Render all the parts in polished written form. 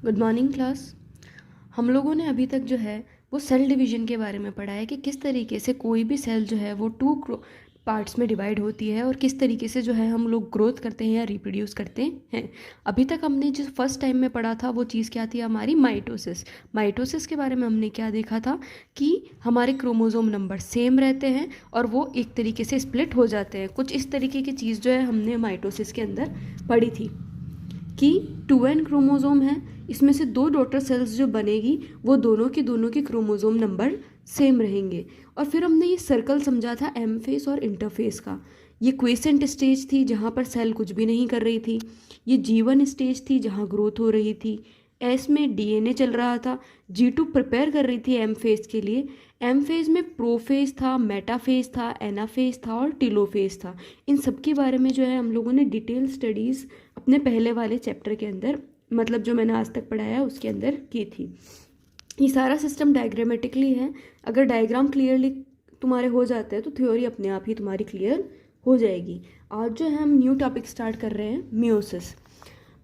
Good morning class. हम लोगों ने अभी तक जो है वो सेल डिवीजन के बारे में पढ़ा है कि किस तरीके से कोई भी सेल जो है वो टू पार्ट्स में डिवाइड होती है और किस तरीके से जो है हम लोग ग्रोथ करते हैं या रिप्रोड्यूस करते हैं। अभी तक हमने जिस फर्स्ट टाइम में पढ़ा था वो चीज़ क्या थी, हमारी माइटोसिस। माइटोसिस के बारे में हमने क्या देखा था कि हमारे क्रोमोसोम नंबर सेम रहते हैं और वो एक तरीके से स्प्लिट हो जाते हैं। कुछ इस तरीके की चीज़ जो है हमने माइटोसिस के अंदर पढ़ी थी कि 2n क्रोमोसोम है, इसमें से दो डॉटर सेल्स जो बनेगी वो दोनों के क्रोमोसोम नंबर सेम रहेंगे। और फिर हमने ये सर्कल समझा था एम फेस और इंटरफेस का। ये क्वेसेंट स्टेज थी जहाँ पर सेल कुछ भी नहीं कर रही थी। ये G1 स्टेज थी जहाँ ग्रोथ हो रही थी। एस में DNA चल रहा था। G2 प्रिपेयर कर रही थी एम फेज के लिए। एम फेज में प्रोफेज था, मेटाफेज था, एनाफेज था और टीलोफेज था। इन सब के बारे में जो है हम लोगों ने डिटेल स्टडीज़ अपने पहले वाले चैप्टर के अंदर, मतलब जो मैंने आज तक पढ़ाया उसके अंदर की थी। ये सारा सिस्टम डायग्रामेटिकली है। अगर डायग्राम क्लियरली तुम्हारे हो जाते हैं तो थ्योरी अपने आप ही तुम्हारी क्लियर हो जाएगी। आज जो है हम न्यू टॉपिक स्टार्ट कर रहे हैं, मियोसिस।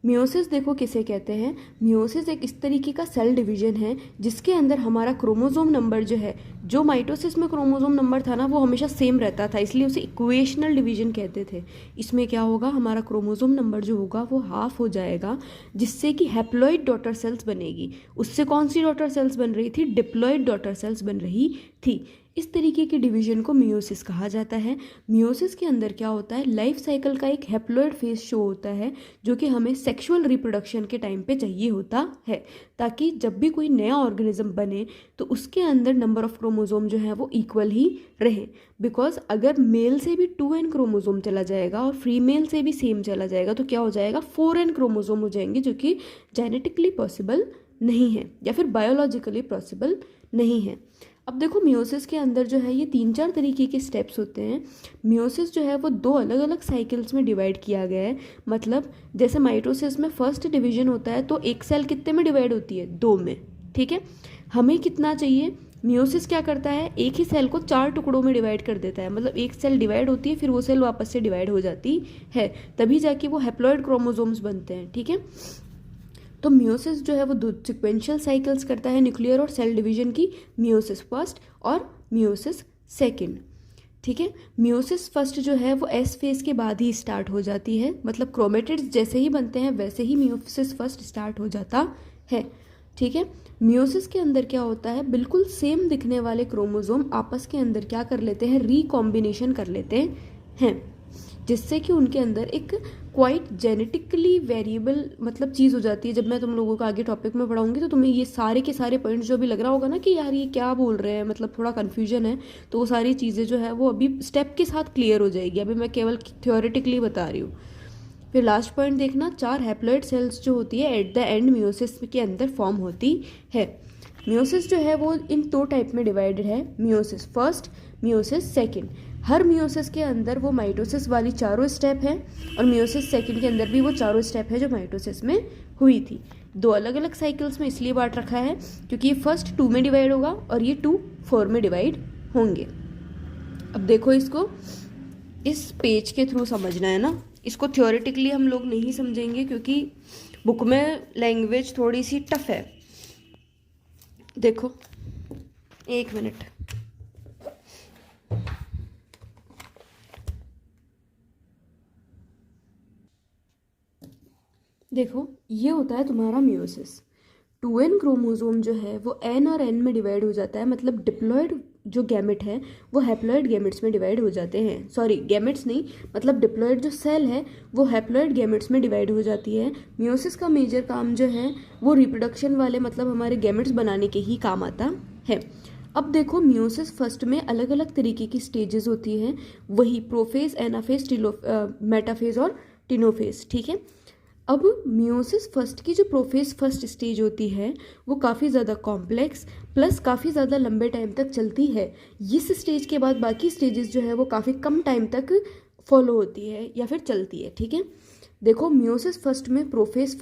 मियोसिस देखो किसे कहते हैं। मियोसिस एक इस तरीके का सेल डिवीजन है जिसके अंदर हमारा क्रोमोसोम नंबर जो है, जो माइटोसिस में क्रोमोसोम नंबर था ना वो हमेशा सेम रहता था, इसलिए उसे इक्वेशनल डिवीजन कहते थे। इसमें क्या होगा, हमारा क्रोमोसोम नंबर जो होगा वो हाफ हो जाएगा, जिससे कि हैप्लॉइड डॉटर सेल्स बनेगी। उससे कौन सी डॉटर सेल्स बन रही थी, डिप्लॉइड डॉटर सेल्स बन रही थी। इस तरीके के डिवीजन को मियोसिस कहा जाता है। मियोसिस के अंदर क्या होता है, लाइफ साइकिल का एक हैप्लॉइड फेज शो होता है जो कि हमें सेक्सुअल रिप्रोडक्शन के टाइम पे चाहिए होता है, ताकि जब भी कोई नया ऑर्गेनिज्म बने तो उसके अंदर नंबर ऑफ क्रोमोसोम जो है वो इक्वल ही रहे। बिकॉज अगर मेल से भी 2n क्रोमोसोम चला जाएगा और फीमेल से भी सेम चला जाएगा तो क्या हो जाएगा, 4n क्रोमोसोम हो जाएंगे, जो कि जेनेटिकली पॉसिबल नहीं है या फिर बायोलॉजिकली पॉसिबल नहीं है। अब देखो मियोसिस के अंदर जो है ये 3-4 तरीके के स्टेप्स होते हैं। मियोसिस जो है वो 2 अलग अलग साइकिल्स में डिवाइड किया गया है। मतलब जैसे माइटोसिस में फर्स्ट डिवीजन होता है तो एक सेल कितने में डिवाइड होती है, 2 में। ठीक है, हमें कितना चाहिए, मियोसिस क्या करता है, एक ही सेल को 4 टुकड़ों में डिवाइड कर देता है। मतलब एक सेल डिवाइड होती है फिर वो सेल वापस से डिवाइड हो जाती है, तभी जाके वो हैप्लॉइड क्रोमोसोम्स बनते हैं। ठीक है, तो मियोसिस जो है वो 2 सिक्वेंशियल साइकिल्स करता है न्यूक्लियर और सेल डिवीजन की, मियोसिस फर्स्ट और मियोसिस सेकंड। ठीक है, मियोसिस फर्स्ट जो है वो एस फेज के बाद ही स्टार्ट हो जाती है। मतलब क्रोमेटिड्स जैसे ही बनते हैं वैसे ही मियोसिस फर्स्ट स्टार्ट हो जाता है। ठीक है, मियोसिस के अंदर क्या होता है, बिल्कुल सेम दिखने वाले क्रोमोसोम आपस के अंदर क्या कर लेते हैं, रिकॉम्बिनेशन कर लेते हैं, जिससे कि उनके अंदर एक क्वाइट जेनेटिकली वेरिएबल मतलब चीज़ हो जाती है। जब मैं तुम लोगों को आगे टॉपिक में पढ़ाऊंगी तो तुम्हें ये सारे के सारे पॉइंट्स जो भी लग रहा होगा ना कि यार ये क्या बोल रहे हैं, मतलब थोड़ा कन्फ्यूजन है, तो वो सारी चीज़ें जो है वो अभी स्टेप के साथ क्लियर हो जाएगी। अभी मैं केवल थ्योरेटिकली बता रही हूँ। फिर लास्ट पॉइंट देखना, 4 हैप्लॉइड सेल्स जो होती है एट द एंड मियोसिस के अंदर फॉर्म होती है। मियोसिस जो है वो इन 2 टाइप में डिवाइडेड है, मियोसिस फर्स्ट, मियोसिस सेकंड। हर मियोसिस के अंदर वो माइटोसिस वाली चारों स्टेप है और मियोसिस सेकंड के अंदर भी वो चारों स्टेप है जो माइटोसिस में हुई थी। 2 अलग अलग साइकिल्स में इसलिए बांट रखा है क्योंकि ये फर्स्ट 2 में डिवाइड होगा और ये 2 4 में डिवाइड होंगे। अब देखो, इसको इस पेज के थ्रू समझना है ना, इसको थ्योरेटिकली हम लोग नहीं समझेंगे क्योंकि बुक में लैंग्वेज थोड़ी सी टफ है। देखो, एक मिनट, देखो ये होता है तुम्हारा मियोसिस। 2n क्रोमोसोम जो है वो n और n में डिवाइड हो जाता है। मतलब डिप्लॉइड जो गैमेट है वो हैप्लॉइड गैमेट्स में डिवाइड हो जाते हैं। सॉरी, गैमेट्स नहीं, मतलब डिप्लॉइड जो सेल है वो हैप्लॉइड गैमेट्स में डिवाइड हो जाती है। मियोसिस का मेजर काम जो है वो रिप्रोडक्शन वाले, मतलब हमारे गैमेट्स बनाने के ही काम आता है। अब देखो, मियोसिस फर्स्ट में अलग अलग तरीके की स्टेजेस होती हैं, वही प्रोफेज, एनाफेज, मेटाफेज और टिनोफेज। ठीक है, अब मियोसिस फर्स्ट की जो प्रोफेज फर्स्ट स्टेज होती है वो काफ़ी ज़्यादा कॉम्प्लेक्स प्लस काफ़ी ज़्यादा लंबे टाइम तक चलती है। इस स्टेज के बाद बाकी स्टेजेस जो है वो काफ़ी कम टाइम तक फॉलो होती है या फिर चलती है। ठीक है, देखो मियोसिस फर्स्ट में प्रोफेज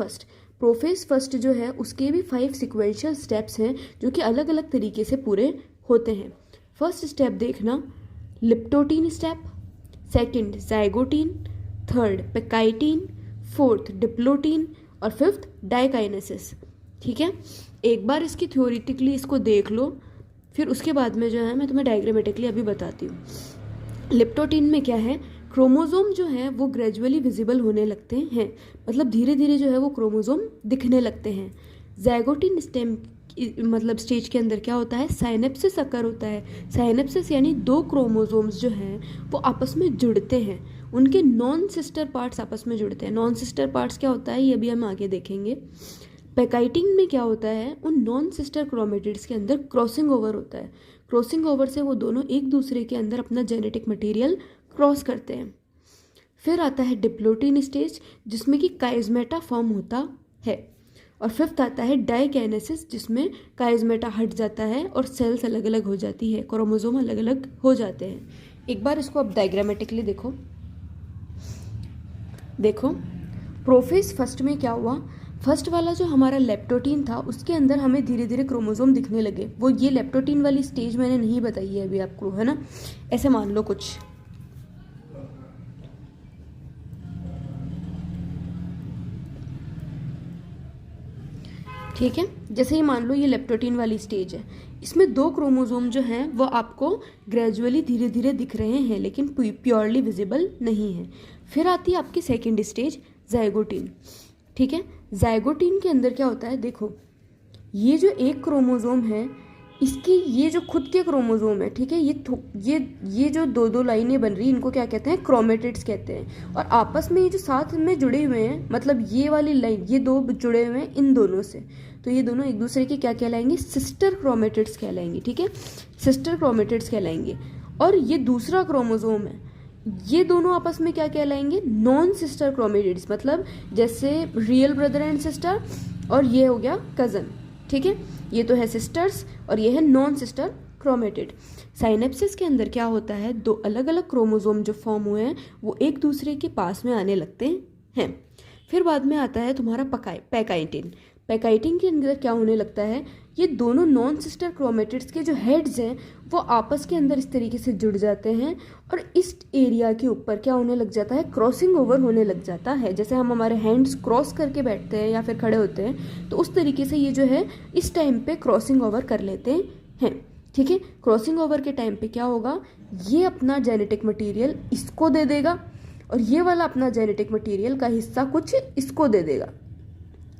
फर्स्ट जो है उसके भी 5 सिक्वेंशियल स्टेप्स हैं जो कि अलग अलग तरीके से पूरे होते हैं। फर्स्ट स्टेप देखना, leptotene step, second zygotene, third pachytene, fourth diplotene और फिफ्थ डाइकाइनेसिस। ठीक है, एक बार इसकी थ्योरेटिकली इसको देख लो, फिर उसके बाद में जो है मैं तुम्हें डायग्रामेटिकली अभी बताती हूँ। लिप्टोटीन में क्या है, क्रोमोसोम जो है वो ग्रेजुअली विजिबल होने लगते हैं, मतलब धीरे धीरे जो है वो क्रोमोसोम दिखने लगते हैं। ज़ाइगोटिन स्टेम मतलब स्टेज के अंदर क्या होता है, साइनेप्सिस अकर होता है। साइनेप्सिस यानी दो क्रोमोसोम्स जो हैं वो आपस में जुड़ते हैं, उनके नॉन सिस्टर पार्ट्स आपस में जुड़ते हैं। नॉन सिस्टर पार्ट्स क्या होता है ये भी हम आगे देखेंगे। पैकाइटिंग में क्या होता है, उन नॉन सिस्टर क्रोमेटिड्स के अंदर क्रॉसिंग ओवर होता है। क्रॉसिंग ओवर से वो दोनों एक दूसरे के अंदर अपना जेनेटिक मटेरियल क्रॉस करते हैं। फिर आता है डिप्लोटीन स्टेज जिसमें कि काइज़मेटा फॉर्म होता है। और फिफ्थ आता है डाइकाइनेसिस जिसमें काइज़मेटा हट जाता है और सेल्स अलग अलग हो जाती है, क्रोमोसोम अलग अलग हो जाते हैं। एक बार इसको अब डायग्रामेटिकली देखो। प्रोफेज फर्स्ट में क्या हुआ, फर्स्ट वाला जो हमारा लेप्टोटीन था उसके अंदर हमें धीरे धीरे क्रोमोसोम दिखने लगे। वो ये लेप्टोटीन वाली स्टेज मैंने नहीं बताई है अभी आपको, है ना, ऐसे मान लो कुछ। ठीक है, जैसे ही मान लो ये लेप्टोटीन वाली स्टेज है, इसमें दो क्रोमोसोम जो हैं वो आपको ग्रेजुअली धीरे धीरे दिख रहे हैं लेकिन प्योरली विजिबल नहीं है। फिर आती है आपकी सेकेंड स्टेज ज़ाइगोटीन। ठीक है, ज़ाइगोटीन के अंदर क्या होता है, देखो ये जो एक क्रोमोसोम है इसकी ये जो खुद के क्रोमोसोम है, ठीक है, ये जो दो दो लाइनें बन रही हैं इनको क्या कहते हैं, क्रोमेटिड्स कहते हैं। और आपस में ये जो साथ में जुड़े हुए हैं, मतलब ये वाली लाइन ये दो जुड़े हुए हैं इन दोनों से, तो ये दोनों एक दूसरे के क्या कहलाएंगे, सिस्टर क्रोमेटिड्स कहलाएंगे। ठीक है, सिस्टर क्रोमेटिड्स कहलाएंगे। और ये दूसरा क्रोमोसोम है, ये दोनों आपस में क्या कहलाएंगे, नॉन सिस्टर क्रोमेटिड्स, मतलब जैसे रियल ब्रदर एंड सिस्टर और ये हो गया कज़न। ठीक है, ये तो है सिस्टर्स और ये है नॉन सिस्टर क्रोमेटिड। साइनेप्सिस के अंदर क्या होता है, दो अलग अलग क्रोमोसोम जो फॉर्म हुए हैं वो एक दूसरे के पास में आने लगते हैं। फिर बाद में आता है तुम्हारा पैकाइटिन। पैकाइटिन के अंदर क्या होने लगता है, ये दोनों नॉन सिस्टर क्रोमेटिड्स के जो हेड्स हैं वो आपस के अंदर इस तरीके से जुड़ जाते हैं और इस एरिया के ऊपर क्या होने लग जाता है, क्रॉसिंग ओवर होने लग जाता है। जैसे हम हमारे हैंड्स क्रॉस करके बैठते हैं या फिर खड़े होते हैं, तो उस तरीके से ये जो है इस टाइम पे क्रॉसिंग ओवर कर लेते हैं। ठीक है, क्रॉसिंग ओवर के टाइम पे क्या होगा, ये अपना जेनेटिक मटीरियल इसको दे देगा और ये वाला अपना जेनेटिक मटीरियल का हिस्सा कुछ इसको दे देगा।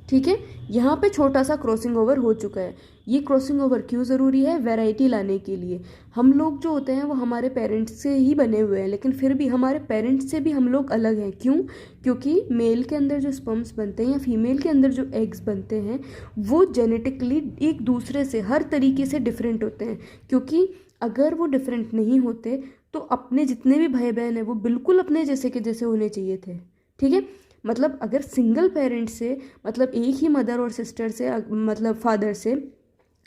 ठीक है, यहाँ पे छोटा सा क्रॉसिंग ओवर हो चुका है। ये क्रॉसिंग ओवर क्यों ज़रूरी है, वैरायटी लाने के लिए। हम लोग जो होते हैं वो हमारे पेरेंट्स से ही बने हुए हैं, लेकिन फिर भी हमारे पेरेंट्स से भी हम लोग अलग हैं। क्यों, क्योंकि मेल के अंदर जो स्पर्म्स बनते हैं या फीमेल के अंदर जो एग्स बनते हैं वो जेनेटिकली एक दूसरे से हर तरीके से डिफरेंट होते हैं। क्योंकि अगर वो डिफरेंट नहीं होते तो अपने जितने भी भाई बहन हैं वो बिल्कुल अपने जैसे के जैसे होने चाहिए थे। ठीक है, मतलब अगर सिंगल पेरेंट से, मतलब एक ही मदर और सिस्टर से, मतलब फादर से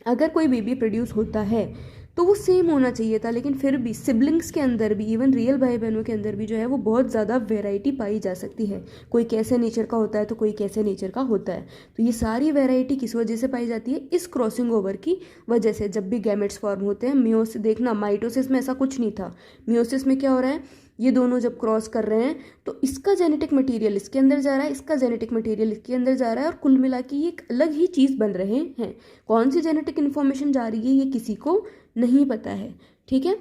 अगर कोई बेबी प्रोड्यूस होता है तो वो सेम होना चाहिए था। लेकिन फिर भी सिबलिंग्स के अंदर भी, इवन रियल भाई बहनों के अंदर भी जो है वो बहुत ज़्यादा वैरायटी पाई जा सकती है। कोई कैसे नेचर का होता है तो कोई कैसे नेचर का होता है। तो ये सारी वैरायटी किस वजह से पाई जाती है, इस क्रॉसिंग ओवर की वजह से। जब भी गैमेट्स फॉर्म होते हैं, मियोसिस देखना, माइटोसिस में ऐसा कुछ नहीं था। मियोसिस में क्या हो रहा है, ये दोनों जब क्रॉस कर रहे हैं तो इसका जेनेटिक मटेरियल इसके अंदर जा रहा है, इसका जेनेटिक मटेरियल इसके अंदर जा रहा है और कुल मिला के ये एक अलग ही चीज़ बन रहे हैं। कौन सी जेनेटिक इन्फॉर्मेशन जा रही है ये किसी को नहीं पता है। ठीक है,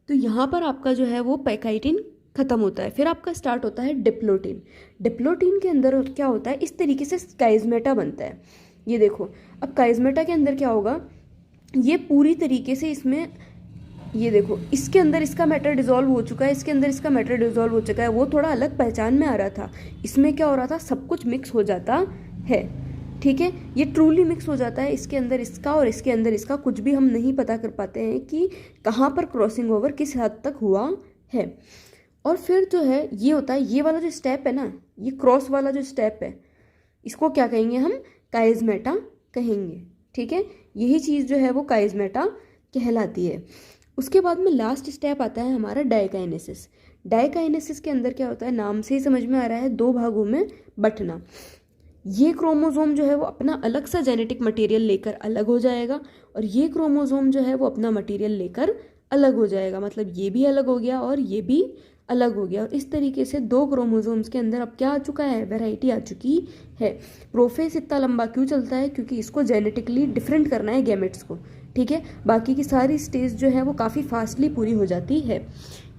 तो यहाँ पर आपका जो है वो पैकाइटिन खत्म होता है। फिर आपका स्टार्ट होता है डिप्लोटीन। डिप्लोटीन के अंदर क्या होता है, इस तरीके से काइज़मेटा बनता है। ये देखो, अब काइज़मेटा के अंदर क्या होगा, ये पूरी तरीके से इसमें, ये देखो इसके अंदर इसका मैटर डिजोल्व हो चुका है, इसके अंदर इसका मैटर डिजोल्व हो चुका है। वो थोड़ा अलग पहचान में आ रहा था, इसमें क्या हो रहा था, सब कुछ मिक्स हो जाता है। ठीक है, ये ट्रूली मिक्स हो जाता है, इसके अंदर इसका और इसके अंदर इसका कुछ भी हम नहीं पता कर पाते हैं कि कहाँ पर क्रॉसिंग ओवर किस हद तक हुआ है। और फिर जो है ये होता है, ये वाला जो स्टेप है ना, ये क्रॉस वाला जो स्टेप है इसको क्या कहेंगे हम, काइज़मेटा कहेंगे। ठीक है, यही चीज़ जो है वो काइज़मेटा कहलाती है। उसके बाद में लास्ट स्टेप आता है हमारा डाइकाइनेसिस। डाइकाइनेसिस के अंदर क्या होता है, नाम से ही समझ में आ रहा है, दो भागों में बंटना। ये क्रोमोसोम जो है वो अपना अलग सा जेनेटिक मटेरियल लेकर अलग हो जाएगा और ये क्रोमोसोम जो है वो अपना मटेरियल लेकर अलग हो जाएगा। मतलब ये भी अलग हो गया और ये भी अलग हो गया। और इस तरीके से 2 क्रोमोसोम्स के अंदर अब क्या आ चुका है, वैरायटी आ चुकी है। प्रोफेज इतना लंबा क्यों चलता है, क्योंकि इसको जेनेटिकली डिफरेंट करना है गैमेट्स को, ठीक है। बाकी की सारी स्टेज जो है वो काफ़ी फास्टली पूरी हो जाती है।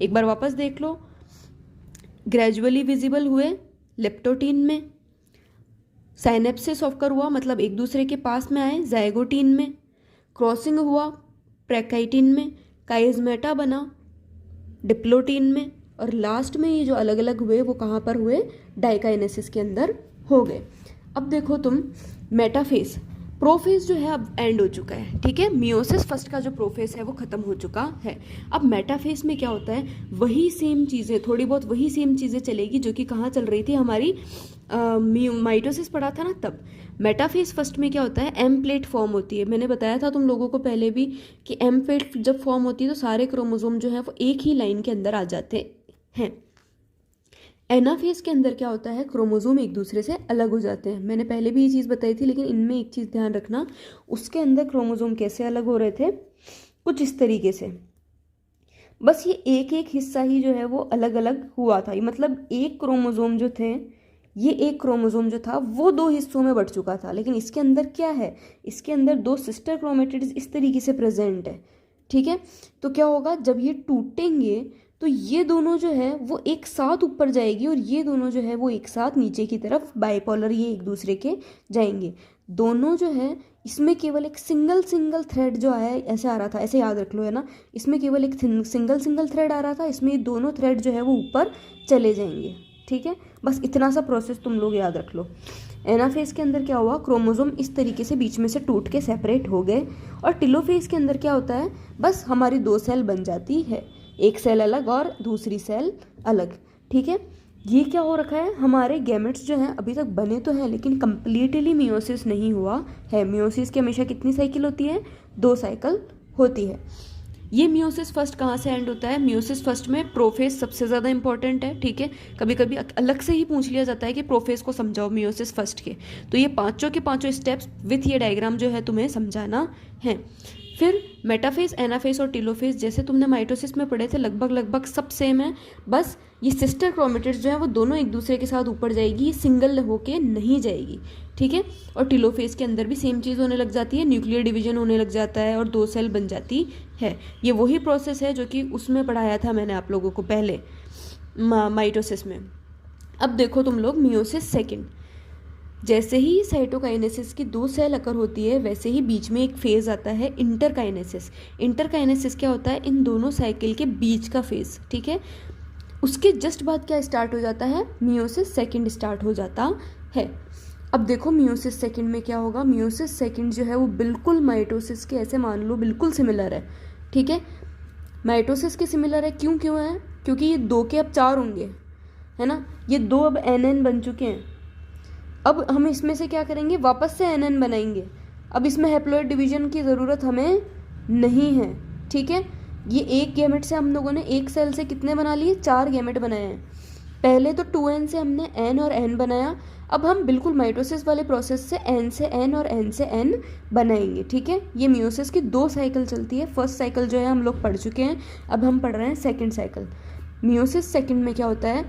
एक बार वापस देख लो, ग्रेजुअली विजिबल हुए लेप्टोटीन में, साइनेप्सिस ऑकर हुआ मतलब एक दूसरे के पास में आए जाइगोटीन में, क्रॉसिंग हुआ प्रेकाइटिन में, काइजमेटा बना डिप्लोटीन में, और लास्ट में ये जो अलग अलग हुए वो कहाँ पर हुए, डाइकाइनेसिस के अंदर हो गए। अब देखो तुम मेटाफेज, प्रोफेज जो है अब एंड हो चुका है, ठीक है। मियोसिस फर्स्ट का जो प्रोफेज है वो खत्म हो चुका है। अब मेटाफेज में क्या होता है, वही सेम चीज़ें, थोड़ी बहुत वही सेम चीज़ें चलेगी जो कि कहाँ चल रही थी, हमारी माइटोसिस पढ़ा था ना तब। मेटाफेज फर्स्ट में क्या होता है, एम प्लेट फॉर्म होती है। मैंने बताया था तुम लोगों को पहले भी कि एम प्लेट जब फॉर्म होती है तो सारे क्रोमोसोम जो है वो एक ही लाइन के अंदर आ जाते हैं। एनाफेज के अंदर क्या होता है, क्रोमोसोम एक दूसरे से अलग हो जाते हैं। मैंने पहले भी ये चीज़ बताई थी, लेकिन इनमें एक चीज़ ध्यान रखना, उसके अंदर क्रोमोसोम कैसे अलग हो रहे थे, कुछ इस तरीके से। बस ये एक एक हिस्सा ही जो है वो अलग अलग हुआ था, मतलब एक क्रोमोसोम जो थे, ये एक क्रोमोसोम जो था वो 2 हिस्सों में बढ़ चुका था। लेकिन इसके अंदर क्या है, इसके अंदर 2 सिस्टर क्रोमेटिड्स इस तरीके से प्रेजेंट है, ठीक है। तो क्या होगा, जब ये टूटेंगे तो ये दोनों जो है वो एक साथ ऊपर जाएगी और ये दोनों जो है वो एक साथ नीचे की तरफ बाइपोलर ये एक दूसरे के जाएंगे। दोनों जो है इसमें केवल एक सिंगल थ्रेड जो है ऐसे आ रहा था, ऐसे याद रख लो, है ना। इसमें केवल एक सिंगल थ्रेड आ रहा था, इसमें ये दोनों थ्रेड जो है वो ऊपर चले जाएंगे, ठीक है। बस इतना सा प्रोसेस तुम लोग याद रख लो। एनाफेज के अंदर क्या हुआ, क्रोमोसोम इस तरीके से बीच में से टूट के सेपरेट हो गए। और टेलोफेज के अंदर क्या होता है, बस हमारी 2 सेल बन जाती है, एक सेल अलग और दूसरी सेल अलग, ठीक है। ये क्या हो रखा है, हमारे गैमेट्स जो हैं अभी तक बने तो हैं लेकिन कंप्लीटली मियोसिस नहीं हुआ है। मियोसिस की हमेशा कितनी साइकिल होती है, 2 साइकिल होती है। ये मियोसिस फर्स्ट कहाँ से एंड होता है, मियोसिस फर्स्ट में प्रोफेज सबसे ज़्यादा इंपॉर्टेंट है, ठीक है। कभी कभी अलग से ही पूछ लिया जाता है कि प्रोफेज को समझाओ मियोसिस फर्स्ट के, तो ये पाँचों के पाँचों स्टेप्स विथ ये डायग्राम जो है तुम्हें समझाना है। फिर मेटाफेज, एनाफेज और टेलोफेज जैसे तुमने माइटोसिस में पढ़े थे लगभग सब सेम है। बस ये सिस्टर क्रोमेटिड्स जो है वो दोनों एक दूसरे के साथ ऊपर जाएगी, ये सिंगल होके नहीं जाएगी, ठीक है। और टेलोफेज के अंदर भी सेम चीज़ होने लग जाती है, न्यूक्लियर डिवीजन होने लग जाता है और 2 सेल बन जाती है। ये वही प्रोसेस है जो कि उसमें पढ़ाया था मैंने आप लोगों को पहले माइटोसिस में। अब देखो तुम लोग मियोसिस सेकेंड, जैसे ही साइटोकाइनेसिस की 2 सेल अकर होती है वैसे ही बीच में एक फेज आता है इंटरकाइनेसिस। इंटरकाइनेसिस क्या होता है, इन दोनों साइकिल के बीच का फेज, ठीक है। उसके जस्ट बाद क्या स्टार्ट हो जाता है, मियोसिस सेकंड स्टार्ट हो जाता है। अब देखो मियोसिस सेकंड में क्या होगा, मियोसिस सेकंड जो है वो बिल्कुल माइटोसिस के ऐसे मान लो बिल्कुल सिमिलर है, ठीक है। माइटोसिस के सिमिलर है, क्यों है, क्योंकि ये 2 के अब 4 होंगे, है ना। ये 2 अब NN बन चुके हैं। अब हम इसमें से क्या करेंगे, वापस से NN बनाएंगे। अब इसमें हैप्लॉइड डिवीजन की ज़रूरत हमें नहीं है, ठीक है। ये एक गैमेट से हम लोगों ने एक सेल से कितने बना लिए, 4 गैमेट बनाए हैं। पहले तो 2N से हमने N और N बनाया, अब हम बिल्कुल माइटोसिस वाले प्रोसेस से N से N और N से N बनाएंगे, ठीक है। ये मियोसिस की 2 साइकिल चलती है। फर्स्ट साइकिल जो है हम लोग पढ़ चुके हैं, अब हम पढ़ रहे हैं सेकेंड साइकिल। मियोसिस सेकेंड में क्या होता है,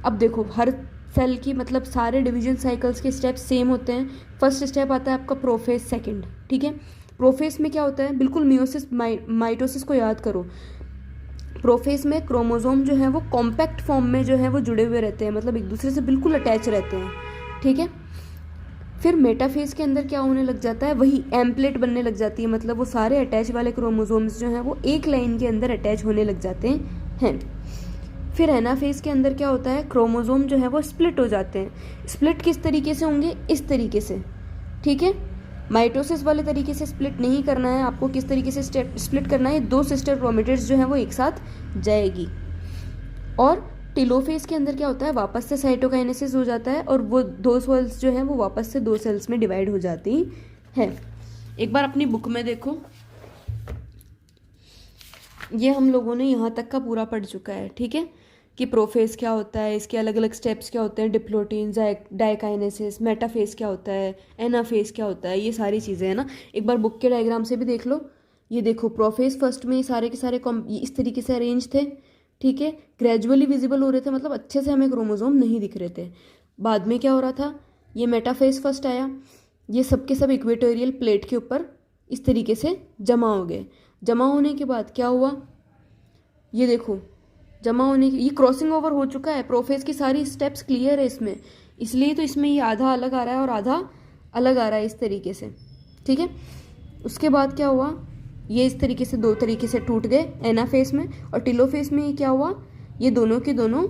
अब देखो हर सेल की मतलब सारे डिवीजन साइकिल्स के स्टेप सेम होते हैं। फर्स्ट स्टेप आता है आपका प्रोफेज सेकंड, ठीक है। प्रोफेज में क्या होता है, बिल्कुल मियोसिस माइटोसिस को याद करो। प्रोफेज में क्रोमोसोम जो है वो कॉम्पैक्ट फॉर्म में जो है वो जुड़े हुए रहते हैं, मतलब एक दूसरे से बिल्कुल अटैच रहते हैं, ठीक है। फिर मेटाफेज के अंदर क्या होने लग जाता है, वही एम्पलेट बनने लग जाती है, मतलब वो सारे अटैच वाले क्रोमोसोम्स जो हैं वो एक लाइन के अंदर अटैच होने लग जाते हैं। फिर एनाफेज के अंदर क्या होता है, क्रोमोसोम जो है वो स्प्लिट हो जाते हैं। स्प्लिट किस तरीके से होंगे, इस तरीके से, ठीक है। माइटोसिस वाले तरीके से स्प्लिट नहीं करना है आपको, किस तरीके से स्प्लिट करना है, 2 सिस्टर क्रोमेटिड्स जो है वो एक साथ जाएगी। और टेलोफेज के अंदर क्या होता है, वापस से साइटोकाइनेसिस हो जाता है और वो 2 सेल्स जो है वो वापस से 2 सेल्स में डिवाइड हो जाती है। एक बार अपनी बुक में देखो, ये हम लोगों ने यहाँ तक का पूरा पढ़ चुका है, ठीक है, कि प्रोफेज क्या होता है, इसके अलग अलग स्टेप्स क्या होते हैं, डिप्लोटीन, डाइकाइनेसिस, मेटाफेज क्या होता है, एनाफेज क्या होता है, ये सारी चीज़ें हैं ना। एक बार बुक के डायग्राम से भी देख लो। ये देखो प्रोफेज फर्स्ट में सारे के सारे इस तरीके से अरेंज थे, ठीक है, ग्रेजुअली विजिबल हो रहे थे, मतलब अच्छे से हमें क्रोमोसोम नहीं दिख रहे थे। बाद में क्या हो रहा था, ये मेटाफेज फर्स्ट आया, ये सब के सब इक्वेटोरियल प्लेट के ऊपर इस तरीके से जमा हो गए। जमा होने के बाद क्या हुआ, ये देखो, जमा होने की ये क्रॉसिंग ओवर हो चुका है, प्रोफेज की सारी स्टेप्स क्लियर है इसमें, इसलिए तो इसमें ये आधा अलग आ रहा है और आधा अलग आ रहा है इस तरीके से, ठीक है। उसके बाद क्या हुआ, ये इस तरीके से दो तरीके से टूट गए एनाफेस में, और टिलोफेस में ये क्या हुआ, ये दोनों के दोनों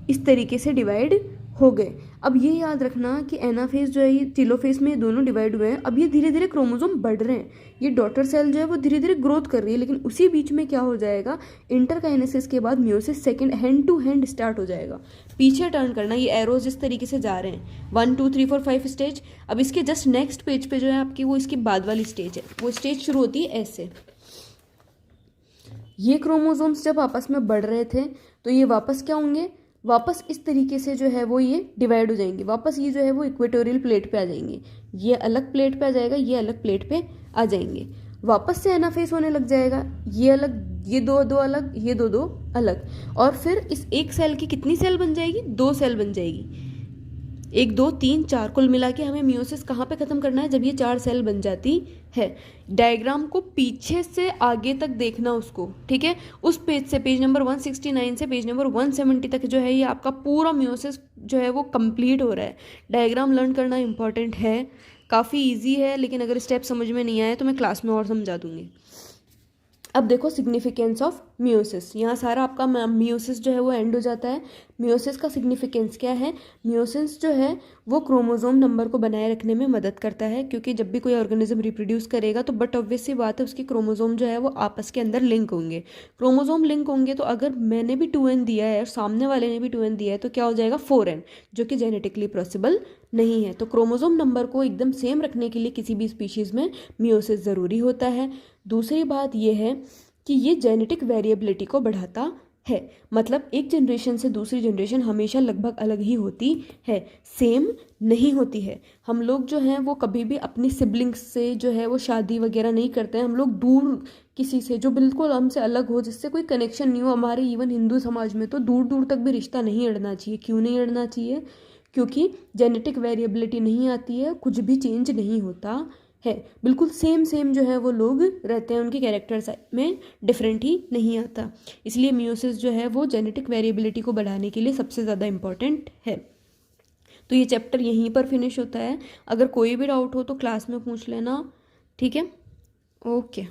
इस तरीके से डिवाइड हो गए। अब ये याद रखना कि एनाफेस जो है, ये टिलोफेस में ये दोनों डिवाइड हुए हैं। अब ये धीरे धीरे क्रोमोसोम बढ़ रहे हैं, ये डॉटर सेल जो है वो धीरे धीरे ग्रोथ कर रही है, लेकिन उसी बीच में क्या हो जाएगा, इंटरकाइनेसिस के बाद meiosis second hand to hand start हो जाएगा। पीछे टर्न करना, ये एरोज इस तरीके से जा रहे हैं, 1 2 3 4 5 स्टेज। अब इसके जस्ट नेक्स्ट पेज पे जो है आपकी, वो इसकी बाद वाली स्टेज है, वो स्टेज शुरू होती है ऐसे। ये क्रोमोसोम्स जब आपस में बढ़ रहे थे तो ये वापस क्या होंगे, वापस इस तरीके से जो है वो ये डिवाइड हो जाएंगे, वापस ये जो है वो इक्वेटोरियल प्लेट पे आ जाएंगे, ये अलग प्लेट पे आ जाएगा, ये अलग प्लेट पे आ जाएंगे, वापस से एनाफेस होने लग जाएगा, ये अलग, ये दो दो अलग, ये दो दो अलग, और फिर इस एक सेल की कितनी सेल बन जाएगी, 2 सेल बन जाएगी, 1 2 3 4, कुल मिला के हमें मियोसिस कहाँ पे ख़त्म करना है, जब ये 4 सेल बन जाती है। डायग्राम को पीछे से आगे तक देखना उसको, ठीक है, उस पेज से, पेज नंबर 169 से पेज नंबर 170 तक जो है ये आपका पूरा मियोसिस जो है वो कंप्लीट हो रहा है। डायग्राम लर्न करना इंपॉर्टेंट है, काफ़ी ईजी है, लेकिन अगर स्टेप समझ में नहीं आए तो मैं क्लास में और समझा दूंगी। अब देखो सिग्निफिकेंस ऑफ मियोसिस, यहाँ सारा आपका मियोसिस जो है वो एंड हो जाता है। मियोसिस का सिग्निफिकेंस क्या है, मियोसिस जो है वो क्रोमोसोम नंबर को बनाए रखने में मदद करता है, क्योंकि जब भी कोई ऑर्गेनिज्म रिप्रोड्यूस करेगा तो बट ऑब्वियस सी बात है उसके क्रोमोसोम जो है वो आपस के अंदर लिंक होंगे। क्रोमोसोम लिंक होंगे तो अगर मैंने भी 2n दिया है और सामने वाले ने भी 2n दिया है तो क्या हो जाएगा 4n, जो कि जेनेटिकली पॉसिबल नहीं है। तो क्रोमोसोम नंबर को एकदम सेम रखने के लिए किसी भी स्पीशीज़ में मियोसिस ज़रूरी होता है। दूसरी बात यह है कि ये जेनेटिक वेरिएबिलिटी को बढ़ाता है, मतलब एक जनरेशन से दूसरी जनरेशन हमेशा लगभग अलग ही होती है, सेम नहीं होती है। हम लोग जो हैं वो कभी भी अपनी सिबलिंग्स से जो है वो शादी वगैरह नहीं करते हैं, हम लोग दूर किसी से जो बिल्कुल हमसे अलग हो, जिससे कोई कनेक्शन नहीं हो, हमारे इवन हिंदू समाज में तो दूर दूर तक भी रिश्ता नहीं अड़ना चाहिए। क्यों नहीं अड़ना चाहिए, क्योंकि जेनेटिक वेरिएबिलिटी नहीं आती है, कुछ भी चेंज नहीं होता है, बिल्कुल सेम जो है वो लोग रहते हैं, उनके कैरेक्टर्स में डिफरेंट ही नहीं आता। इसलिए मियोसिस जो है वो जेनेटिक वेरिएबिलिटी को बढ़ाने के लिए सबसे ज़्यादा इम्पॉर्टेंट है। तो ये चैप्टर यहीं पर फिनिश होता है। अगर कोई भी डाउट हो तो क्लास में पूछ लेना, ठीक है, ओके।